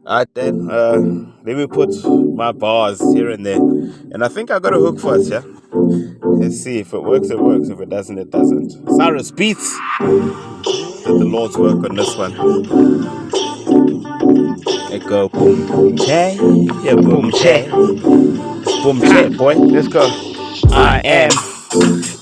Alright then, let me put my bars here and there. And I think I got a hook for us, yeah? Let's see. If it works, it works. If it doesn't, it doesn't. Cyrus Beats did the Lord's work on this one. It go boom che, yeah boom che, boom che, boy. Let's go. I am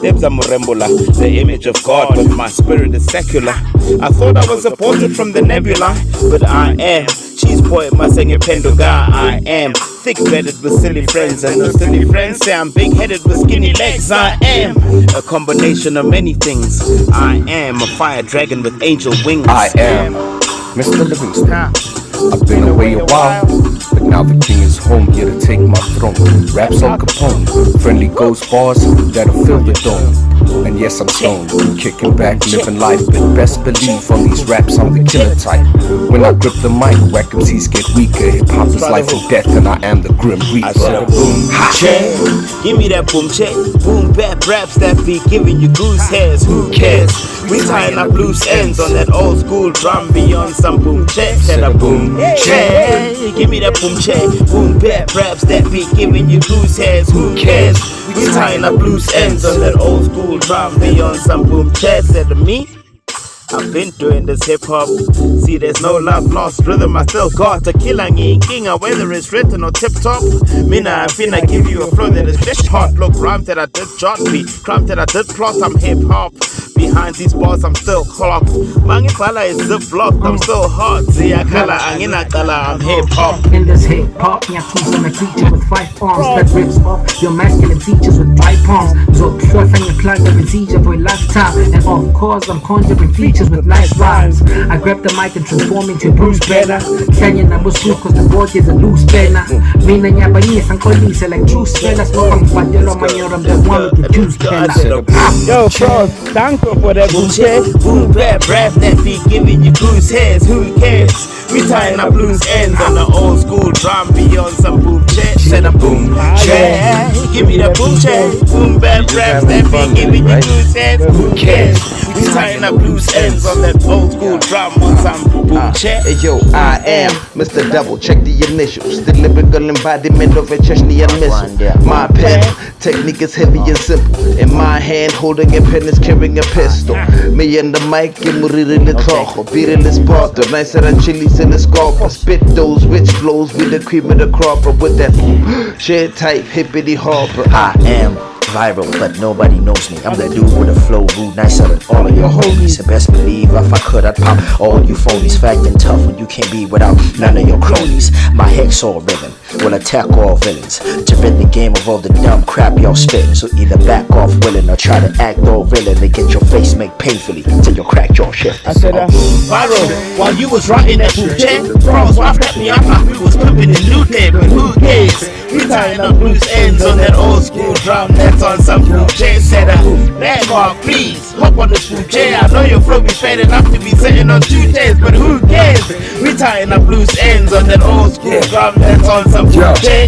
Debs Amurembola, the image of God, but my spirit is secular. I thought I was a portrait from the nebula, but I am cheese boy, my singing pendoga. I am thick-bedded with silly friends, and those silly friends say I'm big-headed with skinny legs. I am a combination of many things. I am a fire dragon with angel wings. I am Mr. Livingston. I've been away a while, but now the king is home, here to take my throne. Raps on Capone, friendly ghost bars that'll fill the dome. And yes, I'm stoned, kicking back, living life, but best believe on these raps I'm the killer type. When I grip the mic, whack MCs get weaker. Hip-hop is life and death, and I am the grim reaper. I said a boom che, give me that boom che. Boom bap raps that be giving you goose hairs. Who cares? We tying up loose ends on that old school drum beyond some boom che. Said a boom che, give me that boom che. Boom bap raps that be giving you goose hairs. Who cares? We tying up loose ends on that old school drum beyond some boom che. Said to me, I've been doing this hip hop. See, there's no love lost. Rhythm I still got. A killer king, whether it's written or tip top. Mina, I finna give you a flow that is fish hot. Look, rhymes that I did jot beat, crime that I did plot. I'm hip hop. Behind these bars, I'm still clocked. Mangipala is zip-locked. I'm still hot. Ziyakala, Anginakala, I'm hip hop. In this hip hop, Nyaku's on a creature with 5 arms that rips off your masculine features with 5 palms. So pure and you plug up in seizure for a lifetime. And of course, I'm conjuring features with nice rhymes. I grab the mic and transform into Bruce Banner. Kenya na Muslim cause the board is a loose banner. Mina Nyabani, I'm calling like true spellers. No, I'm Fadelo Mayor, I'm the one with the juice banner. Yo, bro, thank you for that boom che. Boom bap rap that be giving you goose hairs. Who cares? We tying up loose ends on the old school drum beyond some boom che. Said a boom che, give me the boom che. Boom bap raps that be giving you goose hairs. Who cares? We tying up loose ends on that old school drum on some boom che. Hey yo, I am Mr. Double, check the initials. The lyrical embodiment of a Chechnyan missile. My pen, technique is heavy and simple. In my hand, holding a pen is carrying a pistol. Me and the mic, give me the clock. Beat in this part, the nicer than chilies in the scarp. Spit those rich flows with the cream of the crop. With that shit type, hippity hopper. I am viral, but nobody knows me. I'm the dude with a flow, rude, nicer than all of your homies. And best believe if I could, I'd pop all you phonies. Fact and tough when you can't be without none of your cronies. My hacksaw rhythm will attack all villains to rid the game of all the dumb crap y'all spitting. So either back off willing or try to act all villain to get your face make painfully till you crack your shit. I said viral while you was rocking that boom che. Bros waffed at me, I thought we was pumping the new day, but who cares? We tying up loose ends on that old school drum that's on some boom che. Said landmark, please hop on this boom che. I know your flow be fed enough to be sitting on 2 days, but who cares? We tying up loose ends on that old school drum that's on some boom che.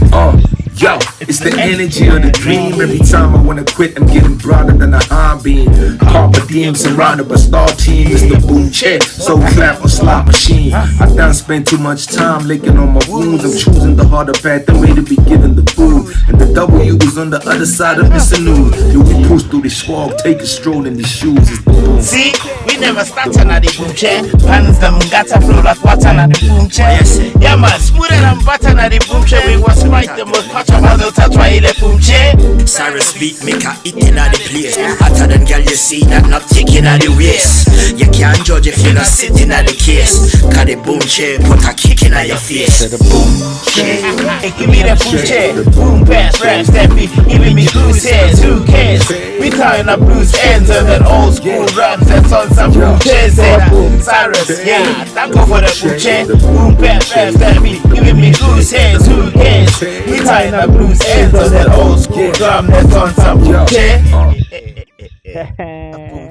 Yo, it's the energy of the dream. Every time I wanna quit, I'm getting broader than a I'm being. Carpe diem surrounded by star team. It's the boom che, so clap or slot machine. I done spent too much time licking on my wounds. I'm choosing the harder path than way to be given the food. And the W is on the other side of Mr. News. Yo, we push through the swag, take a stroll in these shoes. It's the boom. See, we never start on the boom che. Pans them gata flow like water on the boom che. Yeah man, smoother than butter on the boom che. We was spike the most part of the touch while the boom che. Cyrus beat maker eating at the place. Hotter than girl you see that not taking at the waist. You can't judge if you're not sitting at the case. Cause the boom che put a kick in at your face. The boom che, hey, give me that boom che. Boom bass raps that be giving me loose hairs. Who cares? We tying up loose ends on that old school raps that's on some boom che. Said Cyrus, yeah, thank you for that boom che. Boom bass raps that be giving me loose hairs. Who cares? We tying up loose ends on that old school drum that's on some boom che. Boom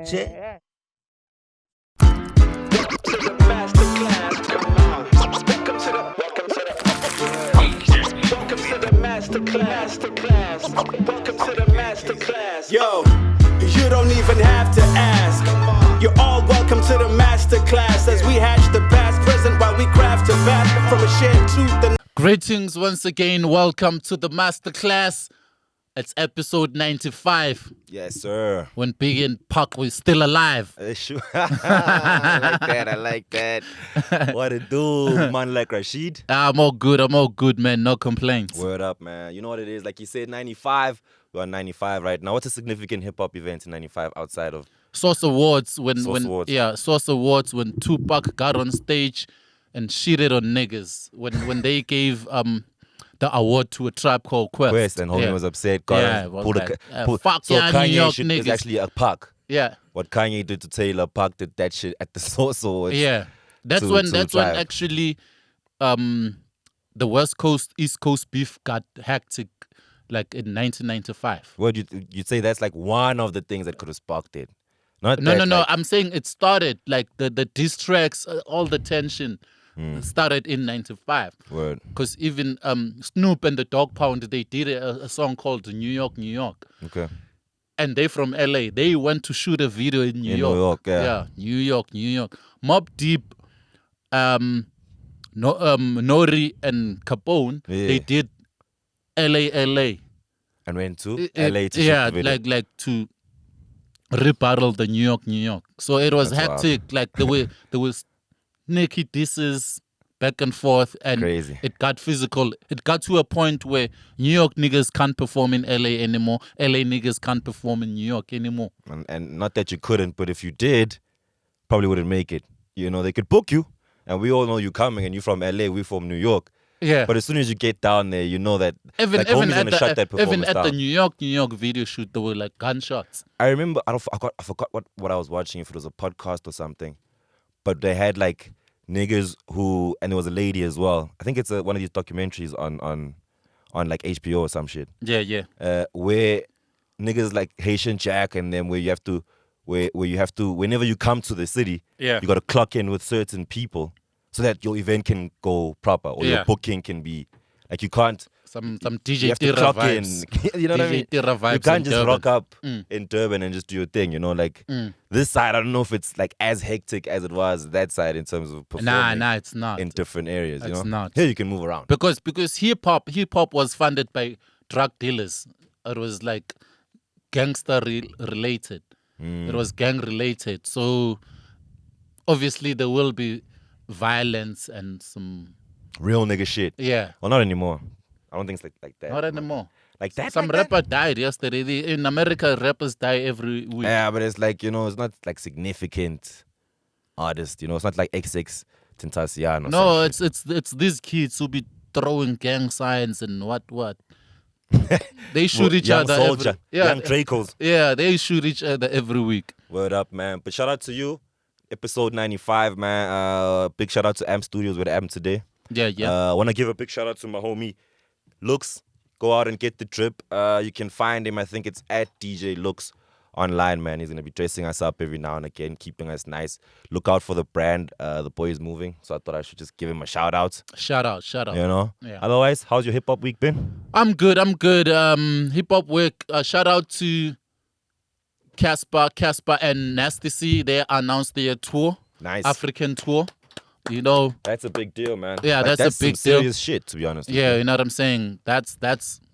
che. Yo, you don't even have to ask. You're all welcome to the master class as we hatch the past, present while we deadly craft to vast from a shared truth and Greetings once again. Welcome to the masterclass. It's episode 95. Yes, sir. When Big and Puck was still alive. Sure. I like that. What it do, man? Like Rashid. I'm all good, man. No complaints. Word up, man. You know what it is? Like you said, 95. We're on 95 right now. What's a significant hip hop event in 95 outside of Source Awards Source Source Awards. Awards when Tupac got on stage and shitted on niggas when they gave the award to a tribe called Quest. And homie was upset. Yeah, fuck so yeah, New Kanye York shit niggas. is actually a Pac. Yeah. What Kanye did to Taylor, Pac did that shit at the Source Awards. Yeah. That's when actually the West Coast East Coast beef got hectic, like in 1995. Well, you'd say that's like one of the things that could have sparked it. No. I'm saying it started like the diss tracks, all the tension started in 95. Word. Because even Snoop and the Dog Pound, they did a song called New York, New York. Okay. And they from LA. They went to shoot a video in New York. New York, yeah. New York. Mobb Deep, Nori and Capone, they did LA. And went to LA to shoot the video. like to rebuttal the New York. So it was That's hectic. wild. Like there was sneaky disses back and forth, and Crazy. it got physical. It got to a point where New York niggas can't perform in LA anymore. LA niggas can't perform in New York anymore. And not that you couldn't, but if you did, probably wouldn't make it. You know, they could book you, and we all know you coming, and you from LA, we from New York. Yeah. But as soon as you get down there, you know that Even like, homie's at gonna shut that the even performance at down. the New York video shoot, there were like gunshots. I remember, I forgot what I was watching, if it was a podcast or something, but they had like niggas who, and there was a lady as well. I think it's one of these documentaries on like HBO or some shit. Yeah. Where niggas like Haitian Jack, and then where you have to, whenever you come to the city, Yeah. you got to clock in with certain people so that your event can go proper, or your booking can be, like you can't. Some You DJ have to Tira clock vibes. in. You know what I mean? DJ Tira vibes You can't in just Durban. rock up in Durban and just do your thing, you know? Like, this side, I don't know if it's like as hectic as it was that side in terms of performing Nah, it's not. in different areas, you know? It's not. Here you can move around. Because hip hop was funded by drug dealers. It was like gangster related. It was gang related. So obviously there will be violence and some Real nigga shit. yeah. Well, not anymore. I don't think it's like that. Not anymore. Like that? Some like that? rapper died yesterday. In America, rappers die every week. Yeah, but it's like, you know, it's not like significant artists, you know? It's not like XX Tentacion or No, some shit. it's these kids who be throwing gang signs and what. They shoot each Young other. Soldier, Young Dracos. Yeah, they shoot each other every week. Word up, man. But shout out to you. Episode 95, man. Big shout out to Amp Studios with Amp today. Yeah. I want to give a big shout out to my homie Looks. Go out and get the drip. You can find him. I think it's at DJ Looks online, man. He's going to be dressing us up every now and again, keeping us nice. Look out for the brand. The boy is moving. So I thought I should just give him a shout out. Shout out. You know? Yeah. Otherwise, how's your hip hop week been? I'm good. Hip hop work. Shout out to Casper and Nasty C. They announced their tour. Nice. African tour. You know. That's a big deal, man. Yeah, Like, that's a big some deal. serious shit, to be honest. with Yeah, you. you know what I'm saying. That's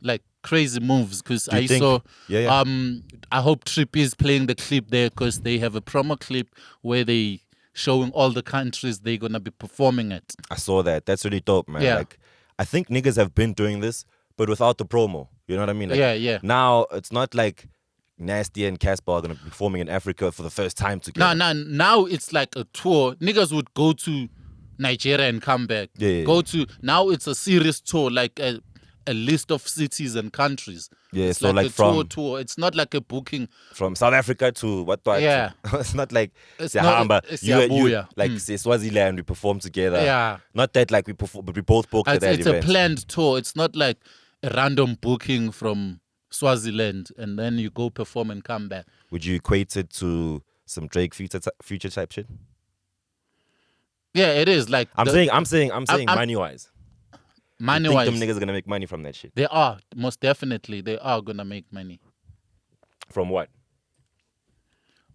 like crazy moves because Do you I think- saw. Yeah. I hope Trip is playing the clip there because they have a promo clip where they showing all the countries they're gonna be performing at. I saw that. That's really dope, man. Yeah. Like, I think niggas have been doing this, but without the promo. You know what I mean? Like, Yeah. Now it's not like Nasty and Casper are gonna be performing in Africa for the first time together. Now it's like a tour. Niggas would go to Nigeria and come back. Yeah. Now it's a serious tour, like a list of cities and countries. Yeah, it's so like a from- tour. It's not like a booking. From South Africa to what? Yeah. It's not like It's Siyahamba. not- it's You Siyabuya. like say Swaziland, we perform together. Yeah. Not that like we perform, but we both booked at that It's a event. planned tour. It's not like a random booking from Swaziland and then you go perform and come back. Would you equate it to some Drake future type shit? Yeah, it is like I'm saying I'm- money wise. money Think wise. them niggas gonna make money from that shit? They are most definitely. They are gonna make money From what?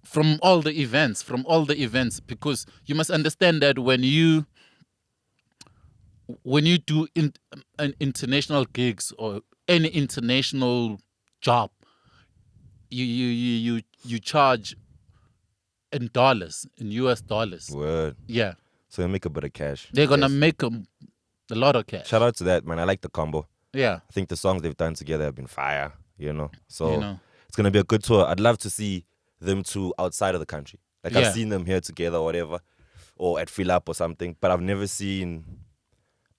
from all the events. Because you must understand that when you when you do an international gigs or any international job, you charge in dollars, in US dollars. Word. Yeah, So you make a bit of cash. they're gonna Yes. make a lot of cash. Shout out to that, man. I like the combo. Yeah, I think the songs they've done together have been fire, you know. So you know. it's gonna be a good tour. I'd love to see them two outside of the country. Like Yeah. I've seen them here together or whatever, or at Fill Up or something, but I've never seen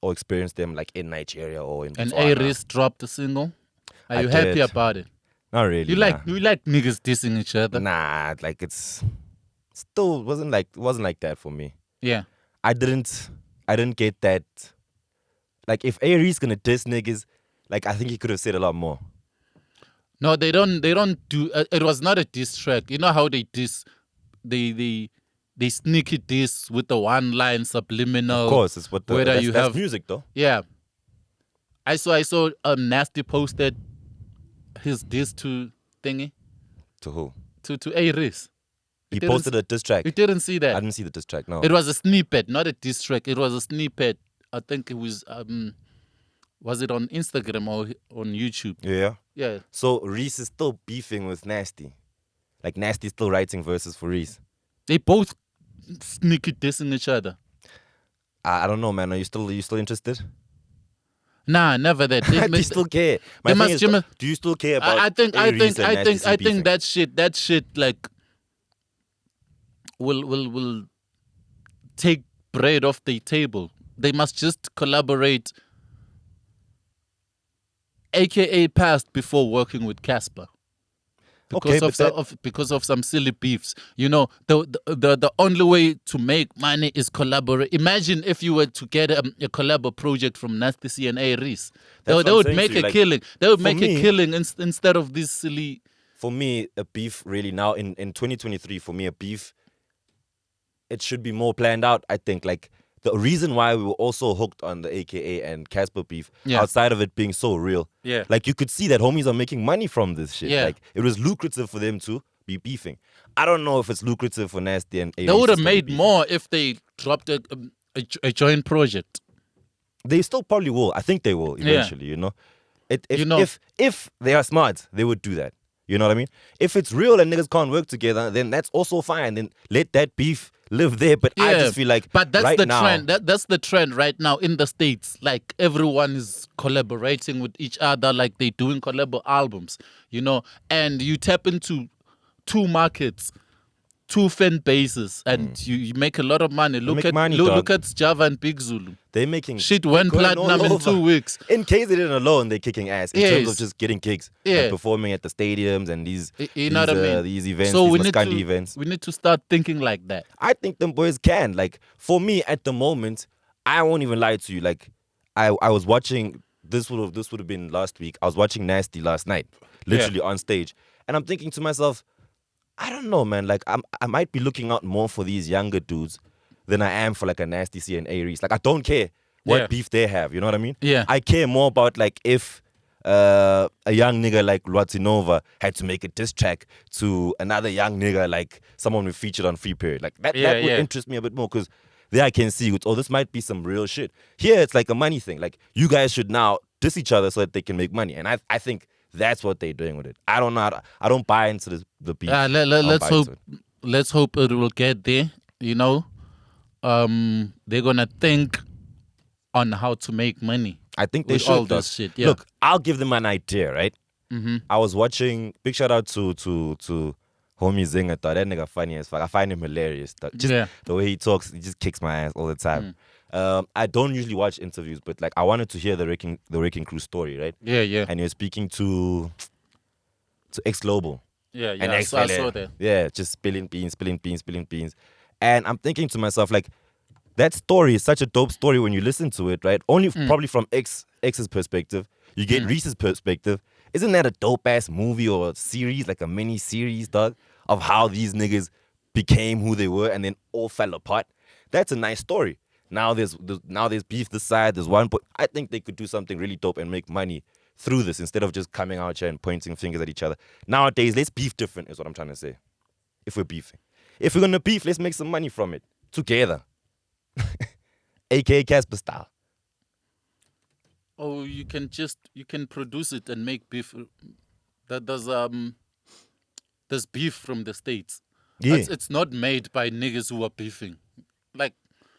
or experienced them like in Nigeria or in And Botswana. Aries dropped a single. Are I you happy did. about it? Not really. You like niggas dissing each other? Nah, like it's still wasn't like that for me. Yeah. I didn't get that. Like if Aries gonna diss niggas, like I think he could have said a lot more. No, they don't do. It was not a diss track. You know how they diss, they sneaky diss with the one line subliminal. Of course, it's what the, whether you that's have music though. Yeah. I saw Nasty posted his diss to thingy To who? to Aries. He didn't posted a diss track. You didn't see I that. didn't see the diss track. No. It was a snippet, not a diss track. It was a snippet. I think it was it on Instagram or on YouTube? Yeah. Yeah. So Reese is still beefing with Nasty. Like Nasty's still writing verses for Reese. They both sneaky dissing each other. I don't know, man. Are you still interested? Nah, never that. Do you still care? My They thing must- is, do you still care about I think Aries and Nasty beefing? that shit like will take bread off the table. They must just collaborate, aka past before working with Casper. Okay, Because of some silly beefs, you know, the only way to make money is collaborate. Imagine if you were to get a collabo project from Nasty C and Aries, they That's what I'm would saying make to you, a like, killing. They would for make me- a killing instead of this silly. For me, a beef really now in 2023, for me, a beef, it should be more planned out, I think. Like, the reason why we were also hooked on the AKA and Casper beef, Yeah. outside of it being so real, Yeah. like you could see that homies are making money from this shit. Yeah. Like, it was lucrative for them to be beefing. I don't know if it's lucrative for Nasty and Aries They would to have still made be beefing. more if they dropped a joint project. They still probably will. I think they will Yeah. eventually, you know. If, You know- if they are smart, they would do that. You know what I mean? If it's real and niggas can't work together, then that's also fine. Then let that beef live there. But I just feel like but that's right the now, trend. That's the trend right now in the States. Like everyone is collaborating with each other, like they doing collabo albums, you know. And you tap into two markets, two fan bases, and you make a lot of money. Look make at money, look dog. at Java and Big Zulu. they're making Shit went going all platinum in over. 2 weeks. In case they didn't alone, they're kicking ass in terms Yes. of just getting gigs, Yeah. and performing at the stadiums and these You know what I mean? these events, So we these need Maskandi to events. we need to start thinking like that. I think them boys can. Like, for me at the moment, I won't even lie to you. Like, I was watching, this would have been last week. I was watching Nasty last night, literally on stage. And I'm thinking to myself, I don't know, man. Like, I might be looking out more for these younger dudes than I am for like a Nasty C and Aries. Like, I don't care what Yeah. beef they have. You know what I mean? Yeah. I care more about like if a young nigga like Lwatinova had to make a diss track to another young nigga like someone we featured on Free Period. Like that would interest me a bit more, because there I can see, oh, this might be some real shit. Here it's like a money thing. Like, you guys should now diss each other so that they can make money. And I think that's what they're doing with it. I don't know. I don't buy into the beef. I don't Let's buy hope. into it. Let's hope it will get there. You know, they're gonna think on how to make money. I think they with should. all dog. this shit, yeah. Look, I'll give them an idea, right? Mm-hmm. I was watching. Big shout out to homie Zinger. That nigga funny as fuck. I find him hilarious. Dog. Just Yeah. the way he talks, he just kicks my ass all the time. I don't usually watch interviews, but like I wanted to hear the Wrecking Crew story, right? Yeah. And you're speaking to X Global. Yeah. And I X saw that. Yeah, just spilling beans. And I'm thinking to myself, like, that story is such a dope story when you listen to it, right? Only probably from X's perspective. You get Reese's perspective. Isn't that a dope ass movie or series, like a mini series, dog, of how these niggas became who they were and then all fell apart? That's a nice story. Now there's beef this side. There's one, but I think they could do something really dope and make money through this instead of just coming out here and pointing fingers at each other. Nowadays, let's beef different, is what I'm trying to say. If we're beefing, if we're gonna beef, let's make some money from it together. AKA Casper style. Oh, you can produce it and make beef. That there's beef from the States. Yeah. It's not made by niggas who are beefing. Like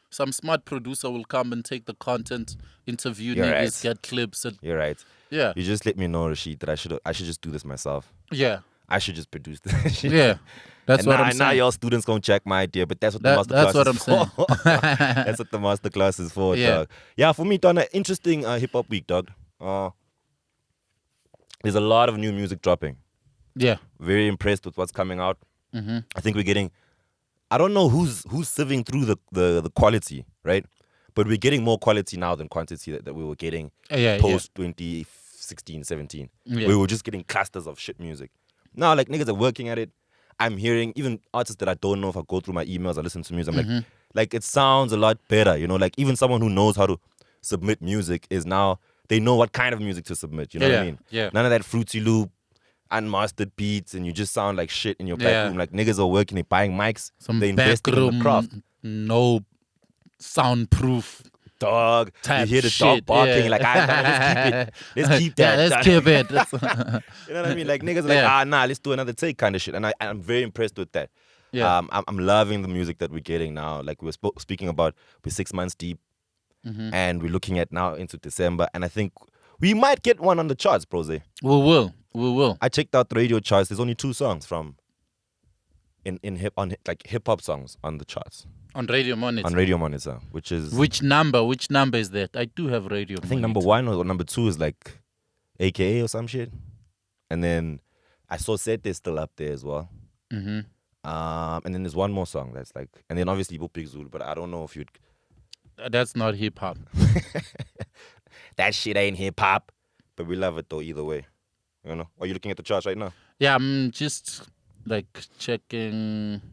some smart producer will come and take the content, interview You're niggas, right. get clips, and You're right. yeah, You just let me know, Rashid, that I should just do this myself. yeah, I should just produce this shit. yeah. That's and what now, I'm and now saying. y'all students gonna check my idea, but that's what That's the masterclass what I'm is saying. for. That's what the masterclass is for, Yeah. dog. Yeah, for me, done an interesting hip hop week, dog. There's a lot of new music dropping. Yeah. Very impressed with what's coming out. Mm-hmm. I think we're getting. I don't know who's sieving through the quality, right? But we're getting more quality now than quantity that we were getting post 2016, 17. Yeah. We were just getting clusters of shit music. Now, like, niggas are working at it. I'm hearing even artists that I don't know, if I go through my emails, I listen to music, I'm like it sounds a lot better, you know? Like, even someone who knows how to submit music is now, they know what kind of music to submit, you know what I mean? Yeah. None of that Fruity Loop, unmastered beats, and you just sound like shit in your back room. Like, niggas are working, they're buying mics, they're investing in the craft. No soundproof Dog, you type hear the shit, dog barking, yeah. like, let's keep that. Yeah, let's keep it. You know what I mean? Like, niggas are like, let's do another take kind of shit. And I'm very impressed with that. Yeah. I'm loving the music that we're getting now. Like, we were speaking about, we're 6 months deep, and we're looking at now into December, and I think we might get one on the charts, Prose. We will. I checked out the radio charts. There's only 2 songs hip hop songs on the charts. On Radio Monitor. On Radio Monitor, which is... Which number is that? I do have Radio Monitor. I think number 1 or number 2 is like AKA or some shit. And then I saw Sete is still up there as well. Mm-hmm. And then there's one more song that's like... And then obviously Big Zulu, but I don't know if you'd... That's not hip-hop. That shit ain't hip-hop. But we love it though either way. You know? Are you looking at the charts right now? Yeah, I'm just like checking...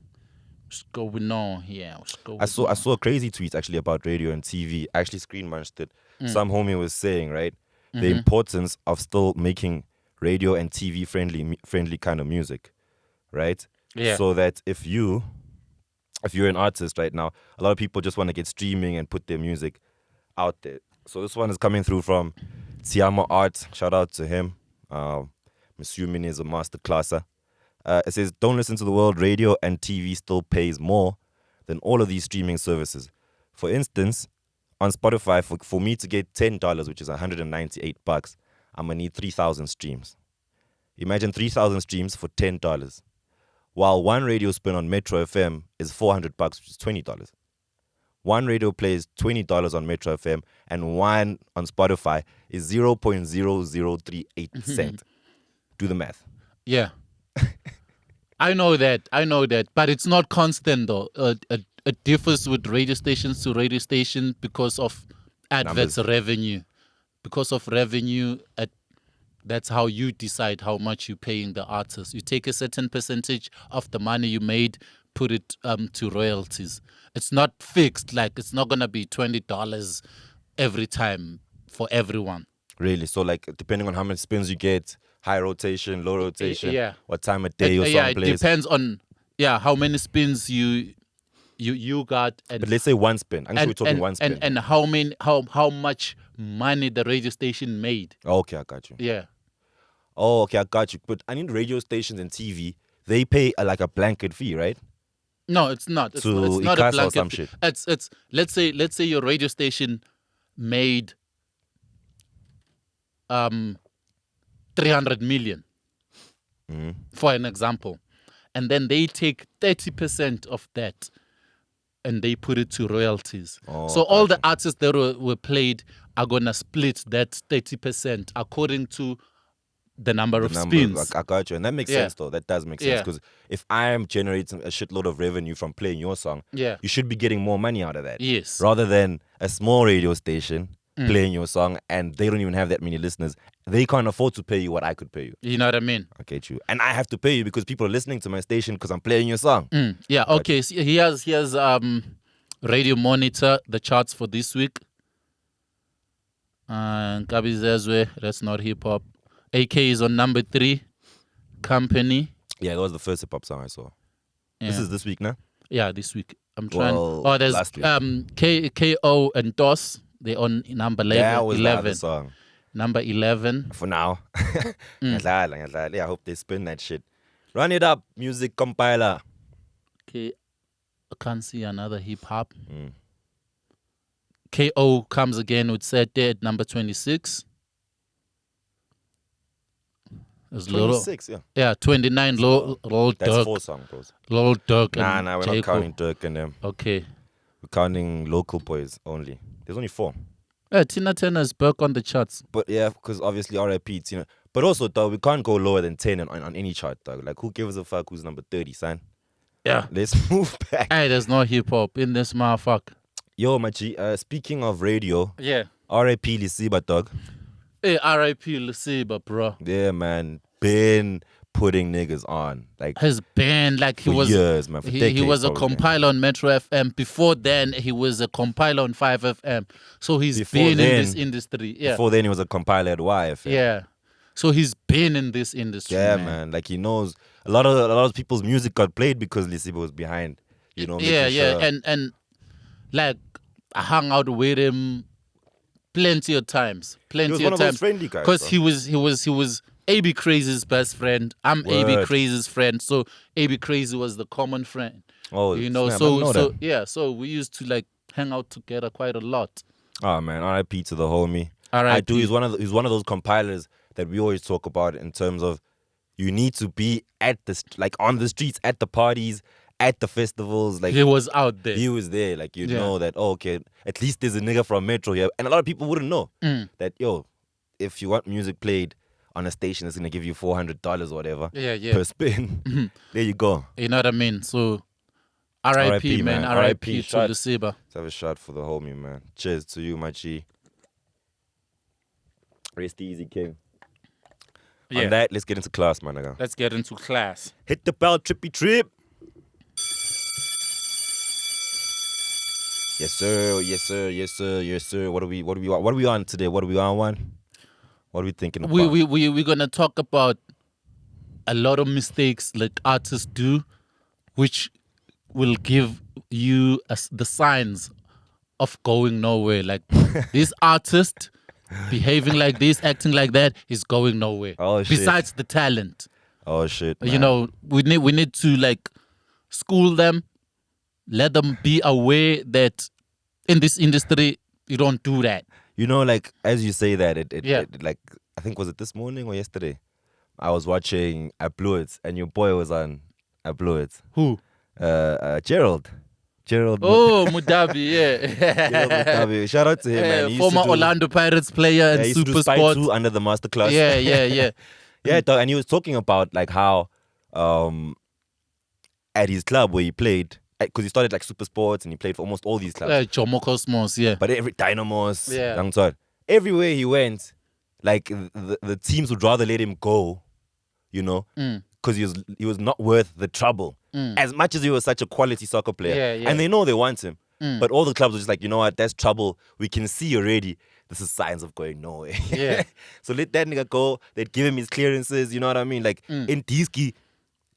What's going on here? I saw a crazy tweet actually about radio and TV. I actually screen munched it. Some homie was saying, right, the importance of still making radio and TV friendly kind of music, right? Yeah. So that if you're an artist right now, a lot of people just want to get streaming and put their music out there. So this one is coming through from Tiamo Art. Shout out to him. I'm assuming he's a master classer. It says, don't listen to the world. Radio and TV still pays more than all of these streaming services. For instance, on Spotify, for me to get $10, which is $198, I'm going to need 3,000 streams. Imagine 3,000 streams for $10. While one radio spin on Metro FM is $400, which is $20. One radio plays $20 on Metro FM, and one on Spotify is 0.0038 cent. Do the math. Yeah. I know that, but it's not constant though. It differs with radio stations to radio station because of adverts revenue. Because of revenue, that's how you decide how much you're paying the artist. You take a certain percentage of the money you made, put it to royalties. It's not fixed, like it's not gonna be $20 every time for everyone. Really? So like depending on how many spins you get, high rotation, low rotation, what time of day your song plays. It depends on how many spins you got, and but let's say one spin. I'm sure we're talking one spin. And how much money the radio station made. Okay, I got you. Yeah. Oh, okay, I got you. But I need radio stations and TV. They pay like a blanket fee, right? No, it's not. It's not a blanket some fee. shit. It's let's say your radio station made 300 million, for an example, and then they take 30% of that and they put it to royalties. So all the artists that were played are gonna split that 30% according to the number of spins. I got you, and that makes sense though. That does make sense, because if I am generating a shitload of revenue from playing your song, you should be getting more money out of that. Yes. Rather than a small radio station playing your song and they don't even have that many listeners. They can't afford to pay you what I could pay you. You know what I mean? I get you. And I have to pay you because people are listening to my station because I'm playing your song. Yeah, okay. So here's Radio Monitor, the charts for this week. Gabi Zezwe, that's not hip hop. AK is on number 3. Company. Yeah, that was the first hip hop song I saw. Yeah. This is this week, now? Yeah, this week. I'm trying. Well, there's last week. KO and DOS. They on number That was the 11. other song. Number 11. For now. Ngiyadlala. Yeah, I hope they spin that shit. Run it up, music compiler. Okay, I can't see another hip hop. KO comes again with Set Dead, number 26. There's 26, yeah. Yeah, 29, Lil That's Durk. 4 songs, bros. Lil Durk. Nah, and we're J. not Cole. counting Dirk and them. Okay. We're counting local boys only. There's only 4. Yeah, Tina Turner's back on the charts. But yeah, because obviously RIP, Tina. But also, dog, we can't go lower than 10 on any chart, dog. Like, who gives a fuck who's number 30, son? Yeah. Let's move back. Hey, there's no hip hop in this motherfucker. Yo, my G, speaking of radio, Yeah. RIP Lisiba, dog. Hey, R.I.P. Lisiba, bro. Yeah, man. Been putting niggas on. Like, Has been like he for was years, man. For he decades, was a probably. compiler on Metro FM. Before then, he was a compiler on 5FM. So he's Before been then- in this industry. Yeah. Before then, he was a compiler at YFM. Yeah. So he's been in this industry. Yeah, man. man. Like, he knows a lot of people's music got played because Lisiba was behind. You know, Yeah, making yeah. sure- And like I hung out with him plenty of times. Plenty He was of one of those times. friendly guys, Because bro. he was AB Crazy's best friend. I'm AB Word. Crazy's friend. So AB Crazy was the common friend. Oh, You know, snap, I know so that. yeah, so we used to like hang out together quite a lot. Oh man, RIP to the homie. R.I.P. I do. He's one of those compilers that we always talk about in terms of you need to be at like on the streets, at the parties, at the festivals. Like He was out there. he was there. Like you Yeah. know that. Oh, okay, at least there's a nigga from Metro here, and a lot of people wouldn't know that. Yo, if you want music played on a station that's gonna give you $400 or whatever Yeah. per spin, there you go. You know what I mean? So R.I.P. man. man. R.I.P. to Shot. Lisiba. Let's have a shot for the homie, man. Cheers to you, my G. Rest easy, King. Yeah. On that, let's get into class, my nigga. Let's get into class. Hit the bell, trippy trip. Yes, sir. Yes, sir. Yes, sir. Yes, sir. What are we on today? What are we on, one? What are we thinking about? We're gonna talk about a lot of mistakes like artists do, which will give you the signs of going nowhere. Like this artist behaving like this, acting like that, is going nowhere. Oh, shit. Besides the talent, Oh shit. you man. know, we need to like school them, let them be aware that in this industry you don't do that. You know, like as you say that, Yeah. it like I think was it this morning or yesterday? I was watching I Blew It, and your boy was on I Blew It. Who? Gerald. Oh, Mudabi, yeah. Gerald Mugabe. Shout out to him, man. He used Former to do- Orlando Pirates player Yeah, and he used to do Super Spy Sport. 2 under the masterclass. Yeah. Yeah, dog, and he was talking about like how at his club where he played, because he started like Super Sports and he played for almost all these clubs. Jomo Cosmos, yeah. But every Dynamos, Yeah. Young Todd, everywhere he went, like the teams would rather let him go, you know, because he was not worth the trouble. As much as he was such a quality soccer player, Yeah. and they know they want him, but all the clubs were just like, you know what, that's trouble. We can see already. This is signs of going nowhere. Yeah. So let that nigga go. They'd give him his clearances. You know what I mean? Like in Diski,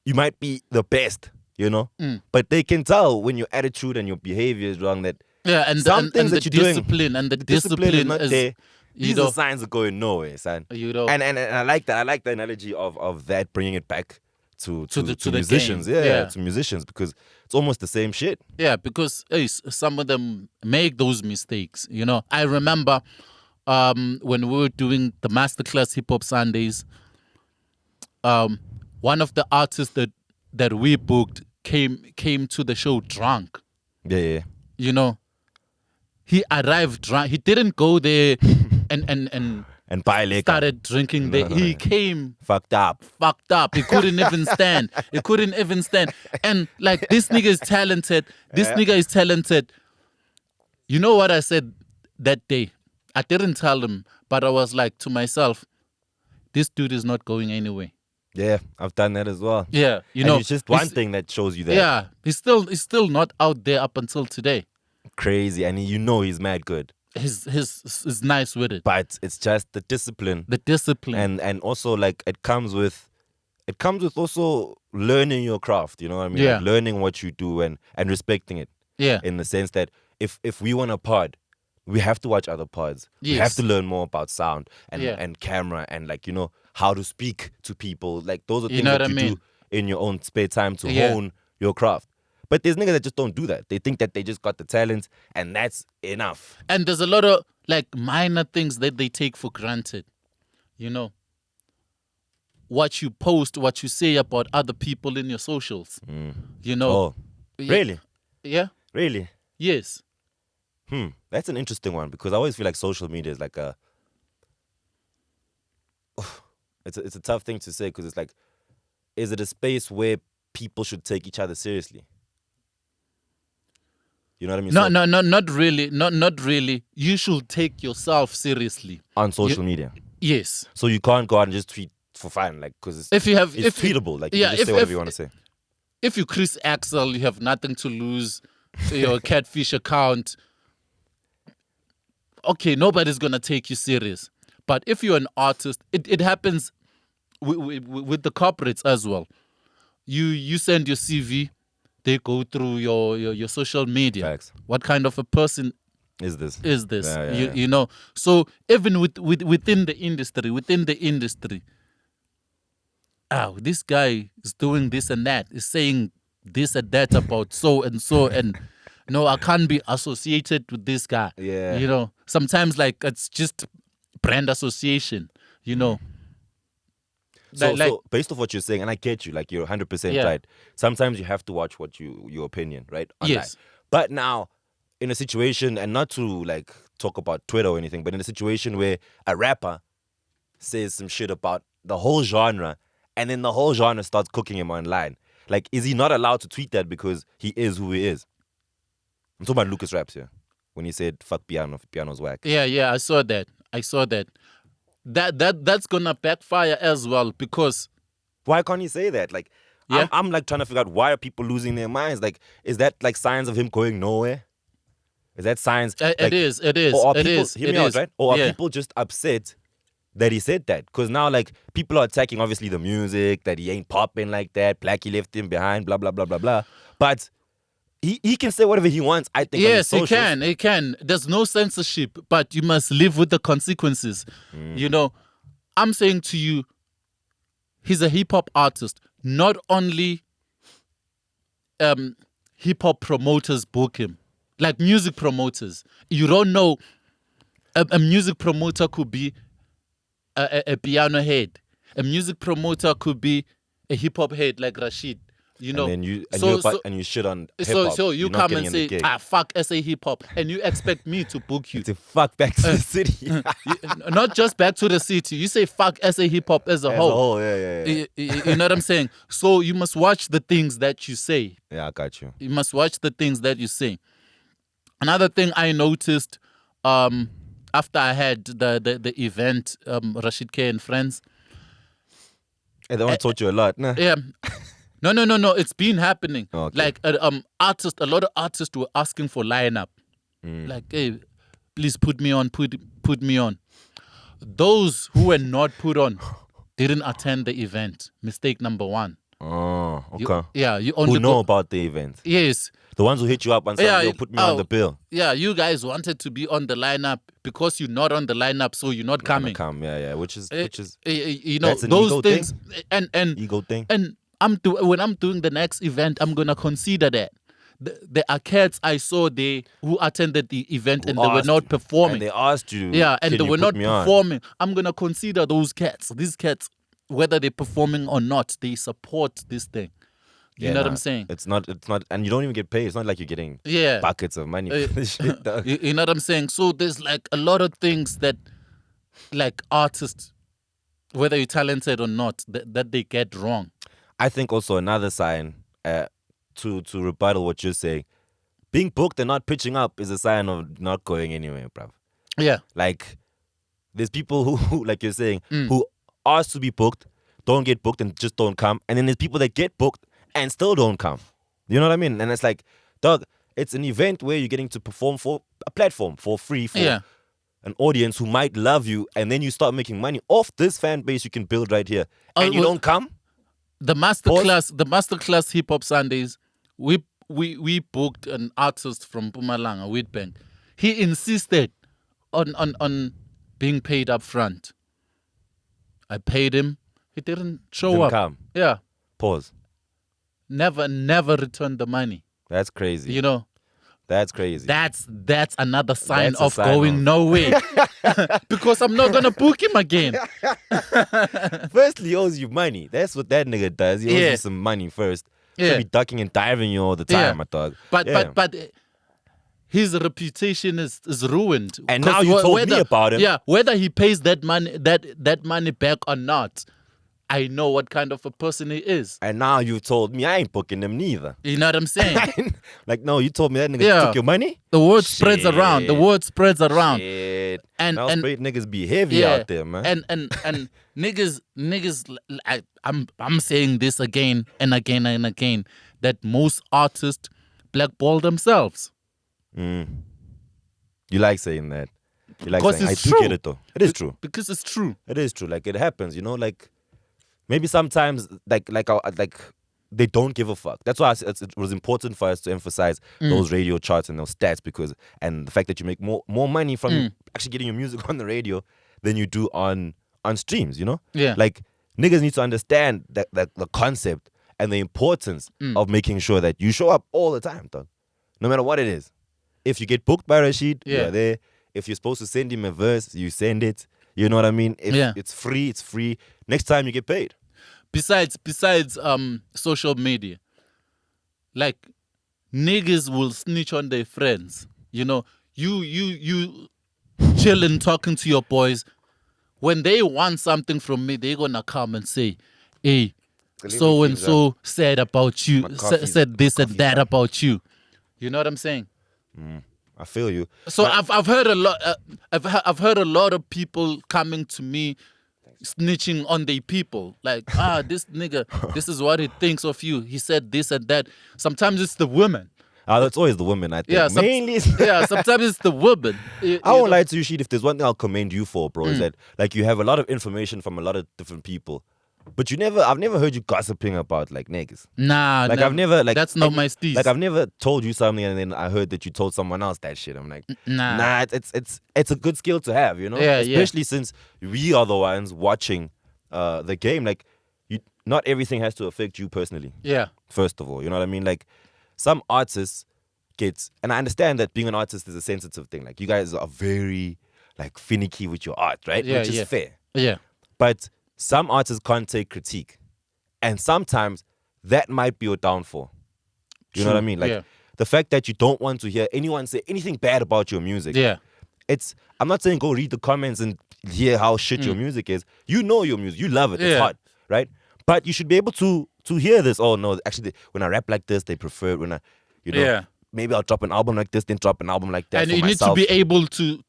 you might be the best, you know, but they can tell when your attitude and your behavior is wrong. That Yeah, and some and things the that you're doing, discipline and the discipline is not there. you These know, are signs of going nowhere, son. You know. And I like that. I like the analogy of that, bringing it back to the musicians. game. Yeah. To musicians, because it's almost the same shit. Yeah, because some of them make those mistakes. You know, I remember when we were doing the Masterclass Hip Hop Sundays, one of the artists that we booked came to the show drunk. Yeah. You know, he arrived drunk. He didn't go there and buy liquor. started drinking there. He came Fucked up. fucked up. He couldn't even stand. He couldn't even stand. And like this nigga is talented. This nigga is talented. You know what I said that day? I didn't tell him, but I was like to myself, this dude is not going anywhere. Yeah, I've done that as well. Yeah, you And know, it's just one thing that shows you that. Yeah, he's still not out there up until today. Crazy, and you know he's mad good. He's nice with it. But it's just the discipline. The discipline. And also like it comes with also learning your craft, you know what I mean? Yeah. Like learning what you do and respecting it. Yeah. In the sense that if we want to pod, we have to watch other pods. We have Yes. to learn more about sound and Yeah. and camera and like how to speak to people. Like those are You things know that what I you mean? do in your own spare time to Yeah. hone your craft. But there's niggas that just don't do that. They think that they just got the talent and that's enough. And there's a lot of like minor things that they take for granted. What you post, what you say about other people in your socials. Oh, Yeah. really? Yeah. Really? Yes. That's an interesting one because I always feel like social media is like it's a tough thing to say because it's like, is it a space where people should take each other seriously? You know what I mean? No, So, not really. Not really. You should take yourself seriously. on social media. Yes. So you can't go out and just tweet for fun, like, because it's, If you have, it's tweetable. Like, you can just say whatever you want to say. If you Chris Axel, you have nothing to lose. Your catfish account. Okay, nobody's gonna take you serious. But if you're an artist, it happens with the corporates as well. You send your CV, they go through your social media. Facts. What kind of a person Is this? is this? Yeah, you, yeah. you know. So even within the industry, this guy is doing this and that, is saying this and that about so and so, and no, I can't be associated with this guy. Yeah. Sometimes like it's just brand association. So based off what you're saying, and I get you, like you're 100% Yeah. right. Sometimes you have to watch your opinion, right? Online. Yes. But now, in a situation, and not to like talk about Twitter or anything, but in a situation where a rapper says some shit about the whole genre, and then the whole genre starts cooking him online, like, is he not allowed to tweet that because he is who he is? I'm talking about Lucas Raps here, when he said "fuck piano, piano's whack." Yeah, I saw that. That's gonna backfire as well because Why can't he say that? Like, Yeah. I'm like trying to figure out, why are people losing their minds? Like, is that like signs of him going nowhere? Is that signs? it is. Or are It people, is. hear It me out, is. right? Or are Yeah. people just upset that he said that? Because now, like, people are attacking, obviously, the music, that he ain't popping like that, Blackie left him behind, blah, blah, blah, blah, blah. But he can say whatever he wants, I think, on his Yes, he socials. can. He can. There's no censorship, but you must live with the consequences. I'm saying to you, he's a hip hop artist. Not only hip hop promoters book him, like music promoters. You don't know. A music promoter could be a piano head. A music promoter could be a hip hop head like Rashid. And then you shit on hip hop. So you You're not come getting and in the say, gig. fuck SA hip hop, and you expect me to book you. To fuck back to the city. Not just back to the city. You say fuck SA hip hop as a whole. Yeah. You know what I'm saying? So you must watch the things that you say. Yeah, I got you. You must watch the things that you say. Another thing I noticed after I had the event, Rashid K and friends. Hey, they want to taught you a lot, nah? Yeah. No. It's been happening. Okay. Like a lot of artists were asking for lineup. Like, hey, please put me on, put me on. Those who were not put on didn't attend the event. Mistake number one. Oh, okay. You only Who know about the event? Yes. The ones who hit you up and said, yo, put me on the bill. Yeah, you guys wanted to be on the lineup because you're not on the lineup, so you're not coming. Come, yeah. Which is those that's an ego things thing. and Ego thing. And when I'm doing the next event, I'm gonna consider that. There are cats I saw who attended the event and they were not performing. And they asked you. Yeah, and "Can they you were put not me on?" performing. I'm gonna consider those cats. These cats, whether they're performing or not, they support this thing. You know what I'm saying? It's not, and you don't even get paid. It's not like you're getting Yeah. buckets of money for this shit, dog. You know what I'm saying? So there's like a lot of things that, like artists, whether you're talented or not, that they get wrong. I think also another sign to rebuttal what you're saying, being booked and not pitching up is a sign of not going anywhere, bruv. Yeah. Like, there's people who like you're saying, who ask to be booked, don't get booked and just don't come. And then there's people that get booked and still don't come. You know what I mean? And it's like, dog, it's an event where you're getting to perform for a platform for free for an audience who might love you, and then you start making money off this fan base you can build right here. And you don't come? The masterclass hip hop Sundays, we booked an artist from Mpumalanga, Wheatbank. He insisted on being paid up front. I paid him. He didn't show Didn't up. come. Yeah. Pause. Never returned the money. That's crazy. You know, That's crazy. that's another sign That's a of sign going of- nowhere. Because I'm not gonna book him again. Firstly, he owes you money. That's what that nigga does. He owes Yeah. you some money first. Yeah. Should be ducking and diving you all the time, Yeah. my dog. But Yeah. but his reputation is ruined. And 'Cause now you told me whether- about him. Yeah, whether he pays that money back or not, I know what kind of a person he is. And now you told me I ain't booking them neither. You know what I'm saying? Like, no, you told me that nigga Yeah. took your money? The word spreads around. The word spreads around. Shit. And- now and- straight niggas be heavy Yeah. out there, man. And niggas, I'm saying this again and again and again, that most artists blackball themselves. You like saying that. You like 'Cause saying, I it's do true. get it though. It is true. Because it's true. It is true. Like, it happens, you know, like maybe sometimes like they don't give a fuck. That's why it was important for us to emphasize those radio charts and those stats, because and the fact that you make more money from actually getting your music on the radio than you do on streams, you know? Yeah. Like, niggas need to understand that the concept and the importance of making sure that you show up all the time, dog. No matter what it is. If you get booked by Rashid, you're there. If you're supposed to send him a verse, you send it. You know what I mean? If it's free, it's free. Next time you get paid. Besides social media, like niggas will snitch on their friends. You know, you chilling, talking to your boys. When they want something from me, they're gonna come and say, "Hey, so and so said about you, said this and that about you." You know what I'm saying? I feel you. So I've heard a lot. I've heard a lot of people coming to me, snitching on their people. Like, this nigga, this is what he thinks of you. He said this and that. Sometimes it's the women. That's always the women, I think. Yeah, Mainly. sometimes it's the women. I won't lie to you, Sheet. If there's one thing I'll commend you for, bro, is that like you have a lot of information from a lot of different people, but I've never heard you gossiping about like niggas. Nah, Like, nah, I've never like that's not my steez. Like, I've never told you something and then I heard that you told someone else that shit. I'm like, Nah. it's a good skill to have, you know. Yeah, yeah. Especially since we are the ones watching the game. Like, not everything has to affect you personally. Yeah. First of all, you know what I mean. Like, some artists and I understand that being an artist is a sensitive thing. Like, you guys are very like finicky with your art, right? Yeah, Which is yeah. fair. Yeah. But some artists can't take critique. And sometimes that might be your downfall. You know what I mean? Like, yeah. the fact that you don't want to hear anyone say anything bad about your music. Yeah. I'm not saying go read the comments and hear how shit your music is. You know your music. You love it. It's Yeah. hot, right? But you should be able to hear this. Oh, no, actually, when I rap like this, they prefer it. When I, Yeah. maybe I'll drop an album like this, then drop an album like that And for you myself. need to be able to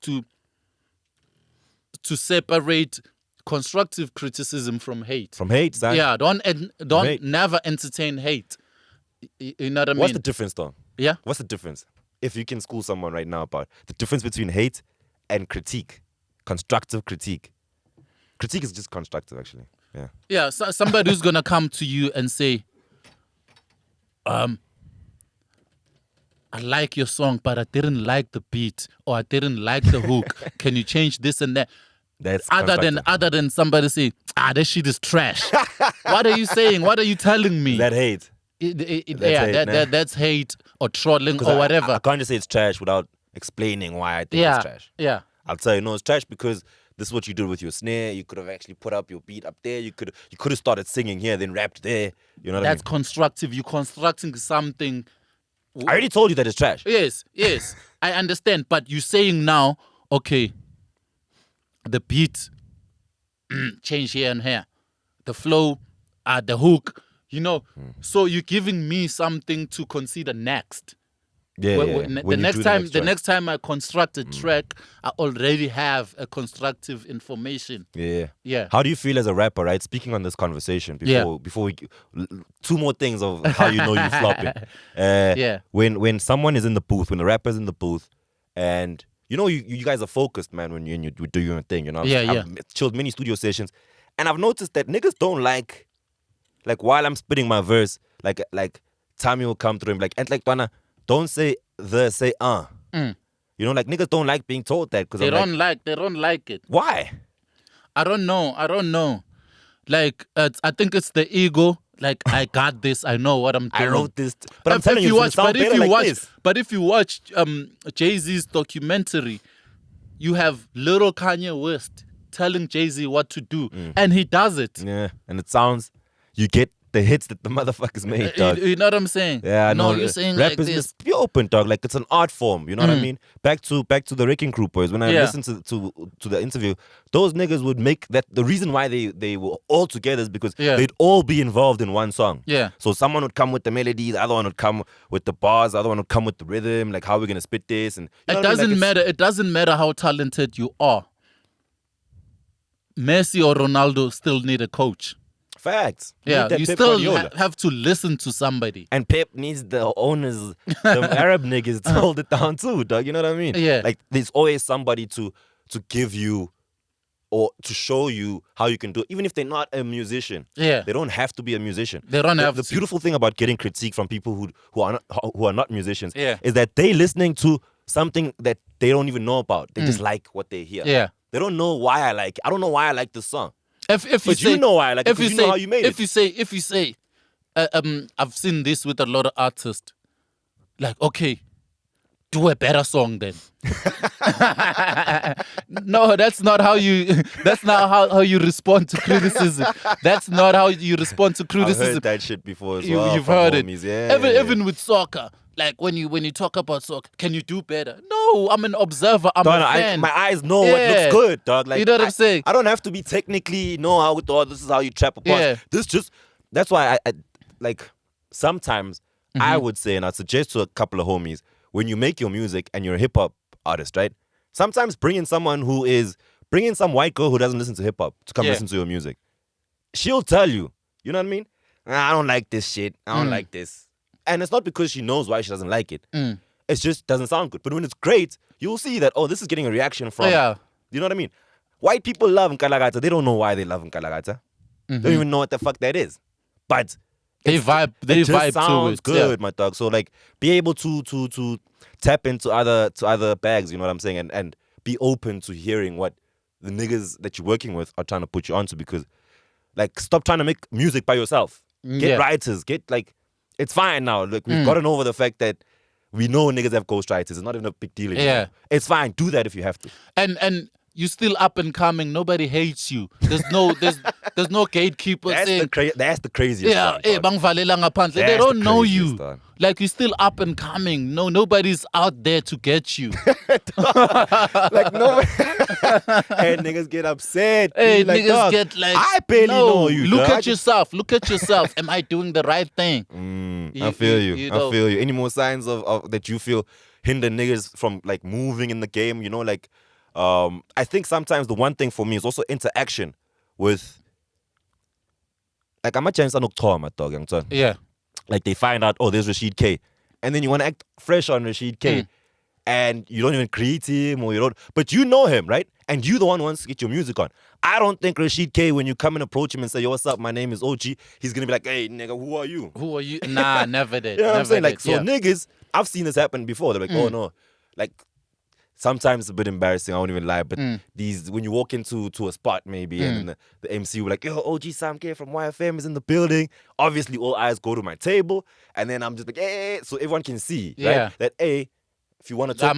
separate constructive criticism from hate. From hate, son. Yeah, don't hate. never entertain hate. You know what I mean? What's the difference, though? Yeah. What's the difference? If you can school someone right now about the difference between hate and critique, constructive critique. Critique is just constructive, actually. Yeah. Yeah, so somebody who's gonna come to you and say, I like your song, but I didn't like the beat or I didn't like the hook. Can you change this and that? That's Other than somebody say, that shit is trash. What are you saying? What are you telling me? that hate. That's hate or trolling or whatever. I can't just say it's trash without explaining why I think it's trash. Yeah. I'll tell you, no, it's trash because this is what you did with your snare. You could have actually put up your beat up there. You could have started singing here, then rapped there. You know what That's I mean? constructive. You're constructing something. I already told you that it's trash. Yes. I understand. But you're saying now, okay, the beat, change here and here. The flow, the hook, So you're giving me something to consider next. Yeah, The next time I construct a track, I already have a constructive information. Yeah. How do you feel as a rapper, right? Speaking on this conversation, before we two more things of how you know you're flopping. When someone is in the booth, when the rapper's in the booth, and you guys are focused, man, when you do your thing. I've chilled many studio sessions, and I've noticed that niggas don't like while I'm spitting my verse, like Tommy will come through and be like, and like Dwana, don't say say You know, like niggas don't like being told that because They don't like it. Why? I don't know. Like I think it's the ego. Like I got this. I know what I'm doing. I wrote this, but I'm telling you, it's gonna sound better like this. But if you watch Jay-Z's documentary, you have little Kanye West telling Jay-Z what to do, and he does it. Yeah, and it sounds, you get the hits that the motherfuckers made, dog. You know what I'm saying? Yeah, no, no, you're saying rap like is this. just be open, dog. Like it's an art form. You know what I mean? Back to the Wrecking Crew boys. When I listened to the interview, those niggas would make that the reason why they were all together is because they'd all be involved in one song. Yeah. So someone would come with the melody, the other one would come with the bars, the other one would come with the rhythm. Like how we're gonna spit this, and it doesn't matter. It doesn't matter how talented you are. Messi or Ronaldo still need a coach. Facts. Yeah, you still have to listen to somebody. And Pep needs the owners, the Arab niggas to hold it down too, dog. You know what I mean? Yeah. Like there's always somebody to give you or to show you how you can do it. Even if they're not a musician. Yeah. They don't have to be a musician. They don't have the to. beautiful thing about getting critique from people who are not musicians Yeah. is that they listening to something that they don't even know about. They just like what they hear. Yeah. They don't know why I like it. I don't know why I like this song. If you know why I like it, because you know how you made it. If you say, I've seen this with a lot of artists. Like, okay, do a better song then. No, that's not how you. That's not how you respond to criticism. That's not how you respond to criticism. I've heard that shit before as well. You've from heard homies. it. Yeah, Even with soccer. Like when you talk about soccer, can you do better? No, I'm an observer. I'm a fan. My eyes know what looks good, dog. Like, you know what I'm saying? I don't have to be technically know how this is how you trap a boss. Yeah. That's why I like sometimes I would say, and I suggest to a couple of homies, when you make your music and you're a hip hop artist, right? Sometimes bring in some white girl who doesn't listen to hip hop to come listen to your music. She'll tell you, you know what I mean? I don't like this shit. I don't like this. And it's not because she knows why she doesn't like it. It just doesn't sound good. But when it's great, you'll see that, this is getting a reaction from... Yeah. You know what I mean? White people love Nkalagata. They don't know why they love Nkalagata. They don't even know what the fuck that is. But... They vibe to it. Good, my dog. So, like, be able to tap into other bags, you know what I'm saying? And be open to hearing what the niggas that you're working with are trying to put you onto, because, like, stop trying to make music by yourself. Get writers. It's fine now. Look, we've gotten over the fact that we know niggas have ghostwriters. It's not even a big deal anymore. Yeah. It's fine. Do that if you have to. And you're still up and coming. Nobody hates you. There's no gatekeeper saying... That's the craziest part. They don't know you. Like, you're still up and coming. No, nobody's out there to get you. Like, no. And niggas get upset. Hey, like, niggas get like... I barely know you, Look dog. at yourself. Look at yourself. Am I doing the right thing? I feel you. I feel you. Any more signs of that you feel hinder niggas from, like, moving in the game? You know, like... I think sometimes the one thing for me is also interaction with, like, I'm a chance to my dog, young son. Yeah. Like, they find out, there's Rashid K. And then you want to act fresh on Rashid K. And you don't even greet him, but you know him, right? And you the one who wants to get your music on. I don't think Rashid K, when you come and approach him and say, yo, what's up, my name is OG, he's going to be like, hey, nigga, who are you? Who are you? Nah, never did. You know what I'm saying? Did. Like, so niggas, I've seen this happen before. They're like, oh, no. Like, sometimes it's a bit embarrassing, I won't even lie, but these, when you walk into a spot maybe and the MC will like, yo, OG Sam K from YFM is in the building. Obviously, all eyes go to my table, and then I'm just like, hey, so everyone can see, right? That, hey, if you want to talk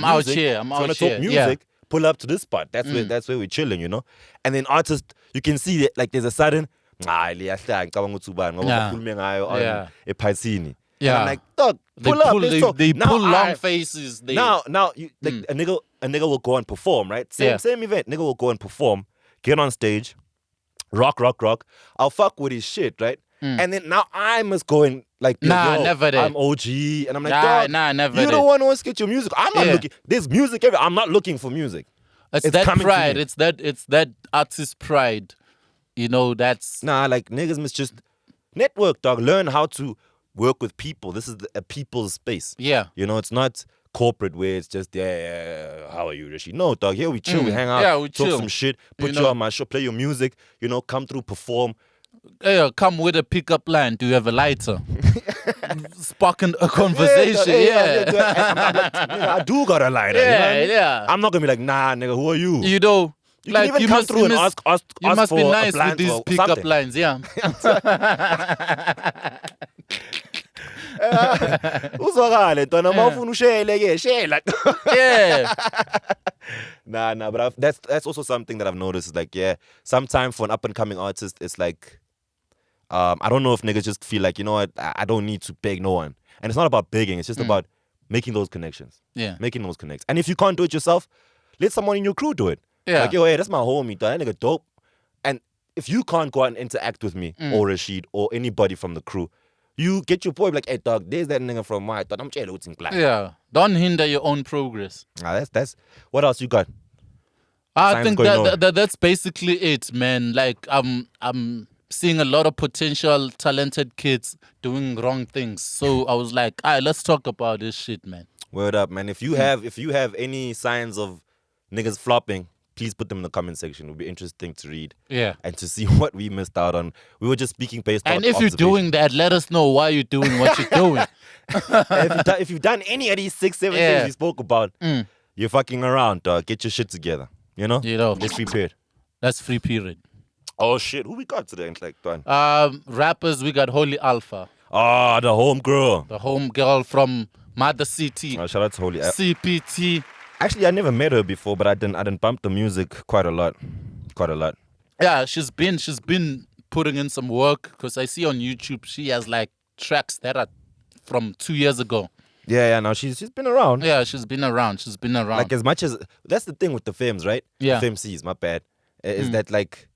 music, pull up to this spot. That's where we're chilling, you know? And then artists, you can see that, like, there's a sudden, Yeah. And I'm like, dog, pull up. They pull long faces. Now, you, like, a nigga will go and perform, right? Same event. Nigga will go and perform, get on stage, rock. I'll fuck with his shit, right? And then now I must go and, like, yo, never did. I'm OG. And I'm like, dog, never you don't want to get your music. I'm not looking. There's music everywhere. I'm not looking for music. It's that pride. It's that artist pride. You know, that's... Nah, like, niggas must just network, dog. Learn how to work with people. This is a people's space. Yeah. You know, it's not corporate where it's just, how are you, Rashid? No, dog, here we chill, we hang out, we talk chill. some shit, put you on my show, play your music, you know, come through, perform. Hey, come with a pickup line. Do you have a lighter? Sparking a conversation. Yeah. I'm like, nigga, I do got a lighter. You know what I Yeah, mean? yeah. I'm not gonna be like, nah, nigga, who are you? You know, You can even come through and ask you must for be a nice plant with these or pickup something. lines, yeah. Uzwakale ntwana mawufuna ushele ke shela. Yeah. Nah, but that's also something that I've noticed. Is like, yeah, sometimes for an up and coming artist, it's like, I don't know if niggas just feel like, you know what, I don't need to beg no one, and it's not about begging. It's just about making those connections. Yeah. Making those connects, and if you can't do it yourself, let someone in your crew do it. Yeah. Like, yo, hey, that's my homie, that nigga dope. And if you can't go out and interact with me or Rashid or anybody from the crew, you get your boy, like, hey, dog, there's that nigga from my thought. I'm jello in class. Yeah. Don't hinder your own progress. That's what else you got? I Signs think going on. that's basically it, man. Like I'm seeing a lot of potential talented kids doing wrong things. So I was like, all right, let's talk about this shit, man. Word up, man. If you have any signs of niggas flopping, please put them in the comment section. It would be interesting to read. Yeah. And to see what we missed out on. We were just speaking based on And if you're doing that, let us know why you're doing what you're doing. if you've done any of these 6-7 things we spoke about, you're fucking around, dog. Get your shit together. You know? Let's free period. That's free period. Oh shit, who we got today? Like, Rappers, we got Holy Alpha, the home girl. the home girl from Mother City, Oh, shout out to Holy. CPT. Actually, I never met her before, but I didn't bump the music quite a lot. Yeah, she's been putting in some work because I see on YouTube she has like tracks that are from 2 years ago. Yeah. Now she's been around. Yeah, she's been around. Like, as much as that's the thing with the femmes, right? Yeah. The FMCs, my bad. Is that like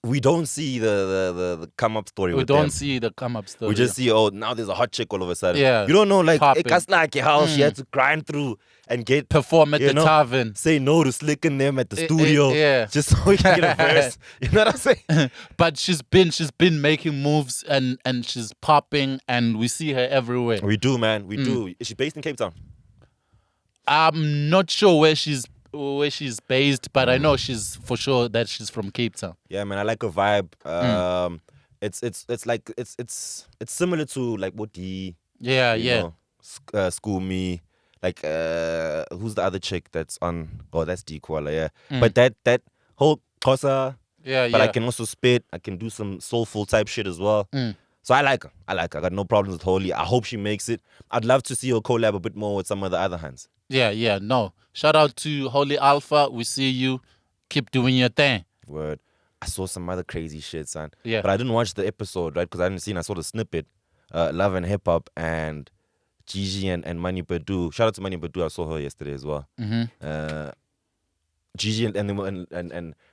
we don't see the come up story We with them. don't see the come up story. We just see, oh, now there's a hot chick all of a sudden. Yeah. You don't know, like, Popping. like how she had to grind through and perform at you the know, tavern. say no to slicking them at the studio. yeah. Just so we can get a verse. You know what I'm saying? But she's been making moves and she's popping and we see her everywhere. We do, man. We do. Is she based in Cape Town? I'm not sure where she's based, but I know she's for sure that she's from Cape Town. Yeah, man. I like her vibe. It's like it's similar to like what the School Me. Like who's the other chick that's on? Oh, that's D Koala, yeah. But that whole Kosa. But I can also spit. I can do some soulful type shit as well. So I like her. I got no problems with Holy. I hope she makes it. I'd love to see her collab a bit more with some of the other hands. Yeah. No. Shout out to Holy Alpha. We see you. Keep doing your thing. Word. I saw some other crazy shit, son. Yeah. But I didn't watch the episode, right? Because I didn't see it. I saw the snippet. Love and Hip Hop and Gigi and Mani Badu. Shout out to Mani Badu. I saw her yesterday as well. Gigi and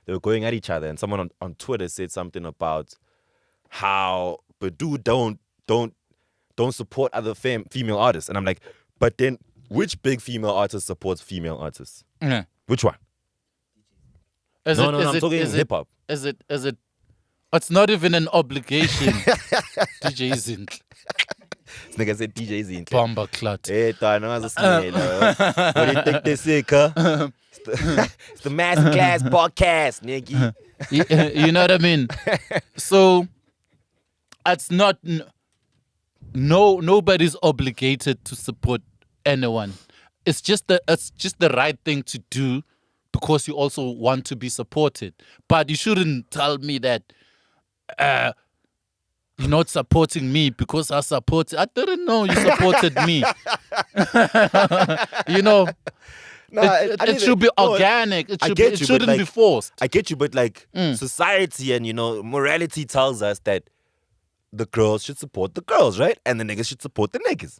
they were going at each other. And someone on Twitter said something about how Badu don't support other female artists. And I'm like, but then which big female artist supports female artists? Yeah. Which one? I'm talking hip hop. Is it? It's not even an obligation. DJ Zint. This nigga said DJ Zint. Bomber clut. Hey, I know a snail. What do you think they say, huh? It's the Masterclass podcast, nigga. You know what I mean? So it's not. Nobody's obligated to support anyone. It's just the right thing to do because you also want to be supported. But you shouldn't tell me that you're not supporting me because I didn't know you supported me. You know, it should be organic. It shouldn't be forced. I get you, but like society and morality tells us that the girls should support the girls, right? And the niggas should support the niggas.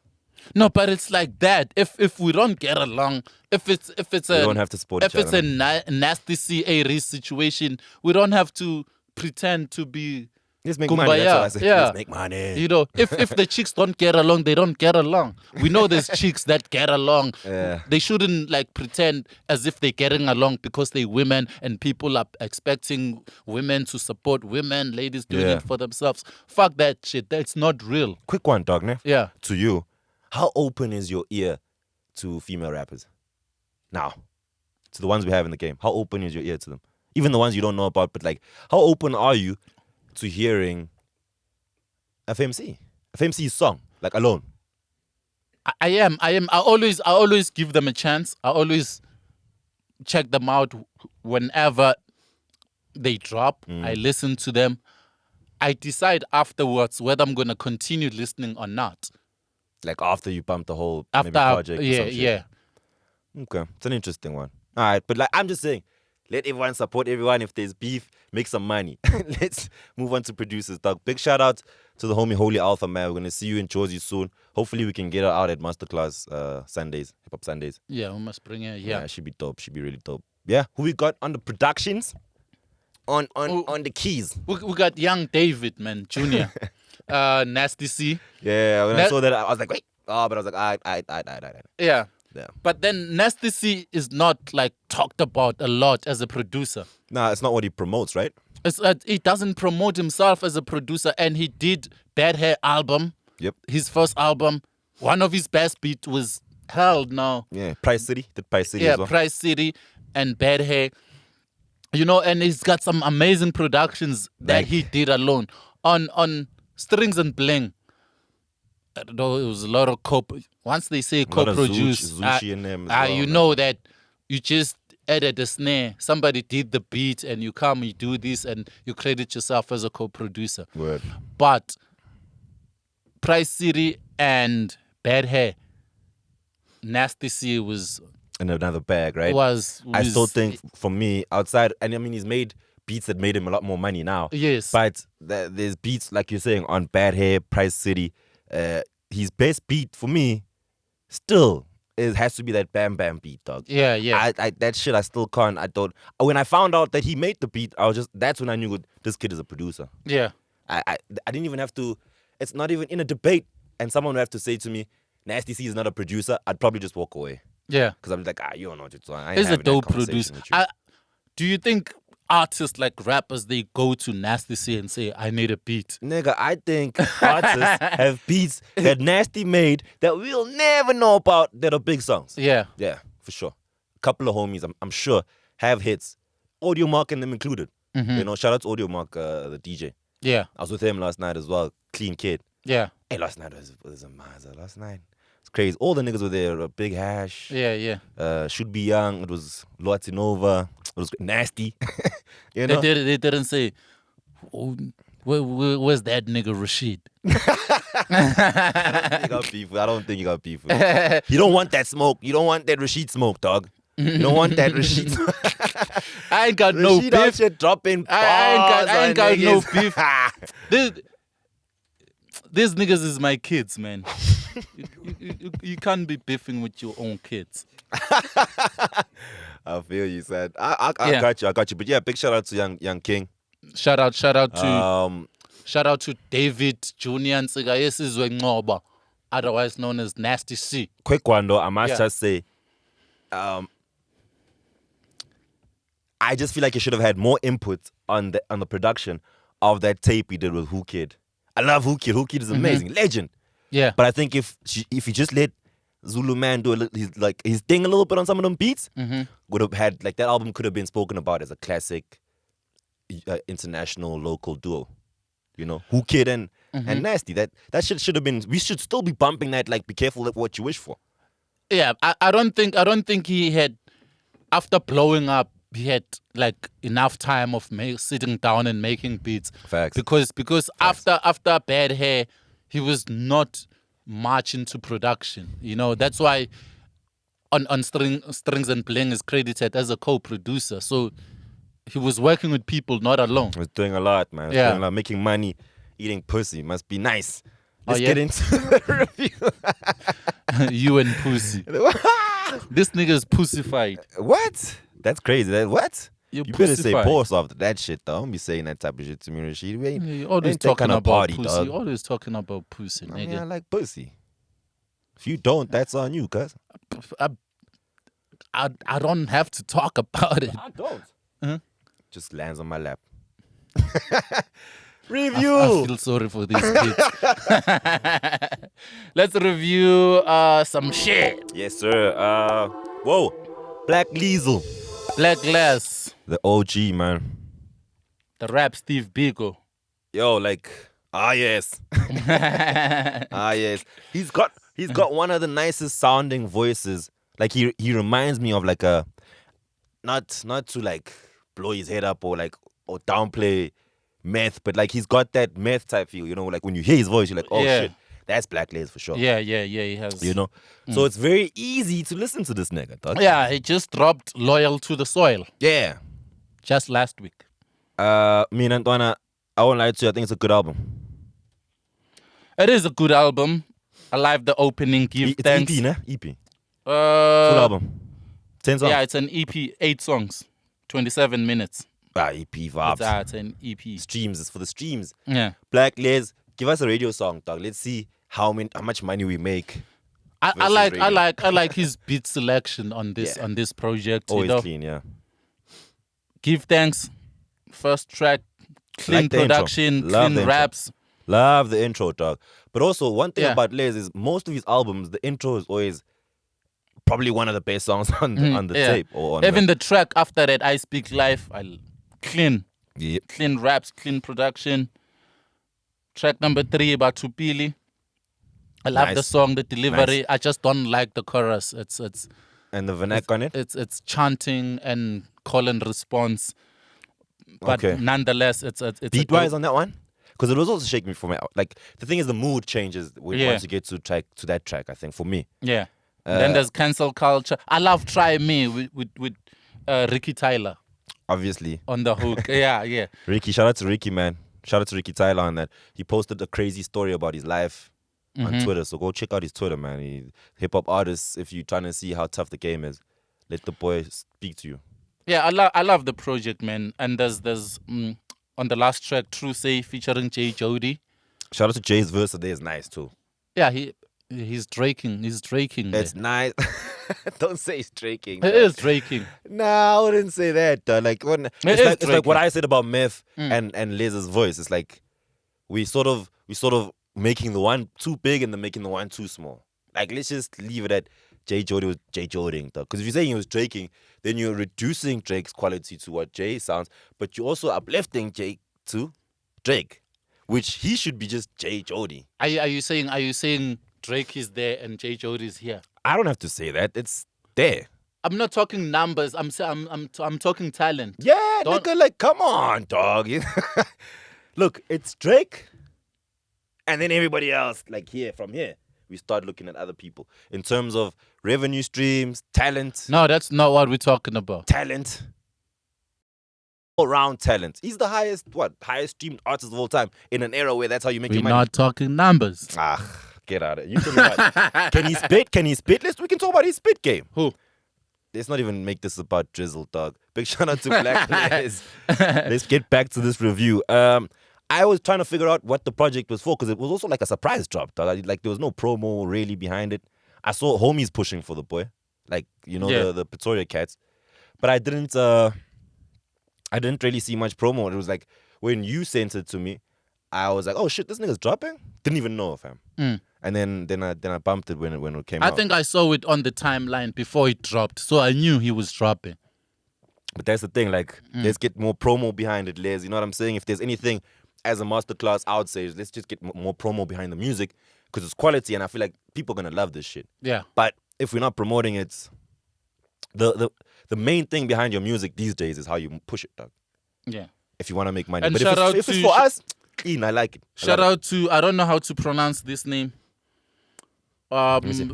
No, but it's like that. If we don't get along, if we don't have to support each other. If it's a nasty CA situation, we don't have to pretend to be let's make kumbaya. money. That's what I said. Yeah. Let's make money. You know, if the chicks don't get along, they don't get along. We know there's chicks that get along. Yeah. They shouldn't like pretend as if they're getting along because they're women and people are expecting women to support women, ladies doing it for themselves. Fuck that shit. That's not real. Quick one, dog, ne? Yeah. To you, how open is your ear to female rappers? Now, to the ones we have in the game, how open is your ear to them? Even the ones you don't know about, but like, how open are you to hearing FMC's song, like alone? I am. I always give them a chance. I always check them out whenever they drop. I listen to them. I decide afterwards whether I'm gonna continue listening or not. Like after you bump the whole After, maybe project. Or yeah, some shit. yeah. Okay, it's an interesting one. All right, but like I'm just saying, let everyone support everyone. If there's beef, make some money. Let's move on to producers, dog. Big shout out to the homie Holy Alpha, man. We're gonna see you in Jersey soon. Hopefully we can get her out at Masterclass Sundays, Hip Hop Sundays. Yeah, we must bring her. Yeah. She'd be dope. She'd be really dope. Yeah, who we got on the productions? On the keys. We got Young David, man, Junior. Nasty C. Yeah, when I saw that, I was like, wait. Oh, but I was like, all right. Yeah. Yeah. But then Nasty C is not like talked about a lot as a producer. Nah, it's not what he promotes, right? He doesn't promote himself as a producer, and he did Bad Hair album. Yep. His first album. One of his best beats was Held Now. Yeah, Price City. Did Price City Yeah, as well. Price City and Bad Hair. You know, and he's got some amazing productions that he did alone. On Strings and Bling. I don't know, it was a lot of once they say co-produce, Zucci in them as well, you man. know that you just added a snare. Somebody did the beat and you come, you do this and you credit yourself as a co-producer. Word. But Price City and Bad Hair, Nasty C was In another bag, right? I still think, for me, outside, and I mean, he's made beats that made him a lot more money now. Yes. But there's beats, like you're saying, on Bad Hair, Price City. His best beat, for me, still, it has to be that Bam Bam beat, dog. Yeah, yeah. I that shit, I still can't. I don't. When I found out that he made the beat, that's when I knew this kid is a producer. Yeah. I didn't even have to, it's not even in a debate, and someone would have to say to me, Nasty C is not a producer, I'd probably just walk away. Yeah. Because I'm like, you don't know what you're talking. He's a dope producer. Do you think artists like rappers, they go to Nasty C and say, I need a beat? Nigga, I think artists have beats that Nasty made that we'll never know about that are big songs. Yeah. Yeah, for sure. A couple of homies, I'm sure, have hits. Audio Mark and them included. You know, shout out to Audio Mark, the DJ. Yeah. I was with him last night as well. Clean kid. Yeah. Hey, last night was a mazza. Last night. It's crazy. All the niggas were there. Big Hash. Yeah, yeah. Should Be Young. It was Loatinova. It was Nasty. You know? They didn't say, oh, where's that nigga Rashid? I don't think you got beef with him. You don't want that smoke. You don't want that Rashid smoke, dog. You don't want that Rashid smoke. I ain't got no Rashid out beef. here dropping I ain't got no niggas. beef. These niggas is my kids, man. You can't be beefing with your own kids. I feel you, son. I got you. But yeah, big shout out to Young King. Shout out to David Junior and Sigayesizwe Ngoba, otherwise known as Nasty C. Quick one though, I must just say, I just feel like you should have had more input on the production of that tape he did with Who Kid. I love Who Kid. Who Kid is amazing, legend. Yeah. But I think if you just let Zulu Man do his thing a little bit on some of them beats, would have had that album could have been spoken about as a classic international local duo. You know, Who Kid and Nasty. That shit should have been. We should still be bumping that. Be careful of what you wish for. Yeah, I don't think he had, after blowing up, he had enough time of sitting down and making beats. Facts. Because Facts. after Bad Hair, he was not much into production. You know, that's why on Strings and Bling is credited as a co-producer. So he was working with people, not alone. He was doing a lot, man. He was doing a lot, making money, eating pussy. Must be nice. Let's get into the review. You and pussy. This nigga is pussified. What? That's crazy. What? You better say pussified. pause after that shit, though. Don't be saying that type of shit to me, Rashid. You always ain't that talking kind of about party, pussy. dog. You always talking about pussy, I nigga. mean, I like pussy. If you don't, that's on you, cuz. I don't have to talk about it. I don't. Huh? Just lands on my lap. Review. I feel sorry for these kids. Let's review some shit. Yes, sir. Whoa. Black Leasel. Blaklez, The OG, man. the rap Steve Biko. Yo, like, yes. Yes. He's got one of the nicest sounding voices. Like he reminds me of like a not to like blow his head up or downplay meth, but like he's got that meth type feel, you know, like when you hear his voice, you're like, oh Yeah. shit, that's Blaklez for sure. Yeah, he has. You know? So it's very easy to listen to this nigga, dog. Yeah, he just dropped Loyal to the Soil Yeah. just last week. Me and Antoine, I won't lie to you, I think it's a good album. It is a good album. I like the opening. Give It's thanks. EP, ne? EP. Full Uh, album. 10 songs. yeah, it's an EP, 8 songs, 27 minutes. EP vibes. It's an EP. Streams, it's for the streams. Yeah, Blaklez, give us a radio song, dog. Let's see how much money we make. I versus radio. like his beat selection on this Yeah. on this project. Always you know? clean, yeah. Give thanks. First track, clean Like the intro. production, Love clean the intro. raps. Love the intro, dog. But also, one thing Yeah. about Lez is most of his albums, the intro is always probably one of the best songs on the Yeah. tape. Or on Even the track after that, I Speak Life, clean Yep. clean raps, clean production. Track number 3 about Tupili. I love the Nice. song, the delivery. Nice. I just don't like the chorus. It's And the vernac on it? it's chanting and call and response. But Okay. nonetheless, it's Beat wise on that one? Because it was also shaking me for me. Like the thing is, the mood changes Yeah. once you get to that track. I think for me, Yeah. Then there's cancel culture. I love Try Me with Ricky Tyler obviously, on the hook. yeah. Ricky. Shout out to Ricky, man. Shout out to Ricky Tyler on that. He posted a crazy story about his life on Twitter. So go check out his Twitter, man. Hip hop artists, if you're trying to see how tough the game is, let the boy speak to you. Yeah, I love the project, man. And there's on the last track, True Say featuring Jay Jody. Shout out to Jay's verse today is nice too. Yeah, he's draking. He's draking. It's nice. Don't say he's draking. It is draking. No, I wouldn't say that. Like when It it's is like draking. what I said about Meth and Liz's voice. It's like we sort of making the one too big and then making the one too small. Like let's just leave it at Jay Jody was Jay Joding. Because if you're saying he was draking, then you're reducing Drake's quality to what Jay sounds, but you're also uplifting Jake to Drake, which he should be just Jay Jody. Are you saying Drake is there and Jay Jody is here? I don't have to say that. It's there. I'm not talking numbers. I'm talking talent. Yeah, Don't- nigga, like, come on, dog. Look, it's Drake, and then everybody else, like from here, we start looking at other people in terms of revenue streams, talent, No, that's not what we're talking about. all-round talent. He's the highest streamed artist of all time in an era where that's how you make We're your money. not talking numbers. Get out of it. You tell me what. Can he spit? We can talk about his spit game. Who? Let's not even make this about Drizzle, dog. Big shout out to Blaklez. Let's get back to this review. I was trying to figure out what the project was for because it was also like a surprise drop, dog. Like there was no promo really behind it. I saw homies pushing for the boy, like Yeah. the Pretoria cats, but I didn't really see much promo. It was like when you sent it to me, I was like, oh shit, this nigga's dropping. Didn't even know, fam. And then I bumped it when it came I out. think I saw it on the timeline before it dropped, so I knew he was dropping. But that's the thing, like, let's get more promo behind it, Les. You know what I'm saying? If there's anything as a masterclass, I would say, let's just get more promo behind the music because it's quality, and I feel like people are gonna love this shit. Yeah. But if we're not promoting it, the main thing behind your music these days is how you push it, dog. Yeah. If you want to make money. And But shout out if it's to- for us, clean, I like it. Shout out to, I don't know how to pronounce this name. see.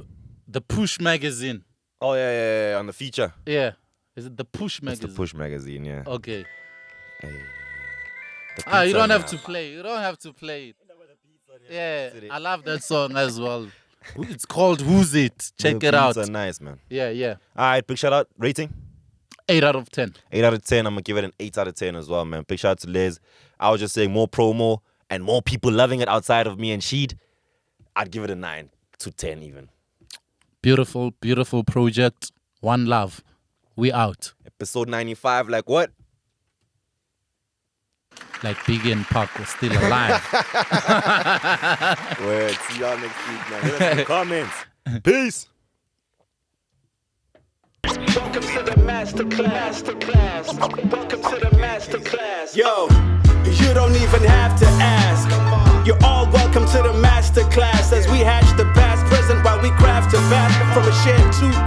The Push magazine. Oh yeah, on the feature. Yeah. Is it the Push It's magazine? the Push magazine, yeah. Okay. The You pizza don't have man. to play. You don't have to play it. Yeah, I love that song as well. It's called Who's It? Check The it out. beats are nice, man. Yeah. All right, big shout out. Rating? 8 out of 10. 8 out of 10. I'm going to give it an 8 out of 10 as well, man. Big shout out to Liz. I was just saying more promo and more people loving it outside of me and Sheed. I'd give it a 9 to 10 even. Beautiful, beautiful project. One love. We out. Episode 95, like what? Like Biggie and Pac was still alive. Word. See y'all next week, man. Hit us in the comments. Peace. Welcome to the masterclass. Welcome to the masterclass. Yo, you don't even have to ask. You're all welcome to the masterclass as we hatch the past, present while we craft a path from a shared truth.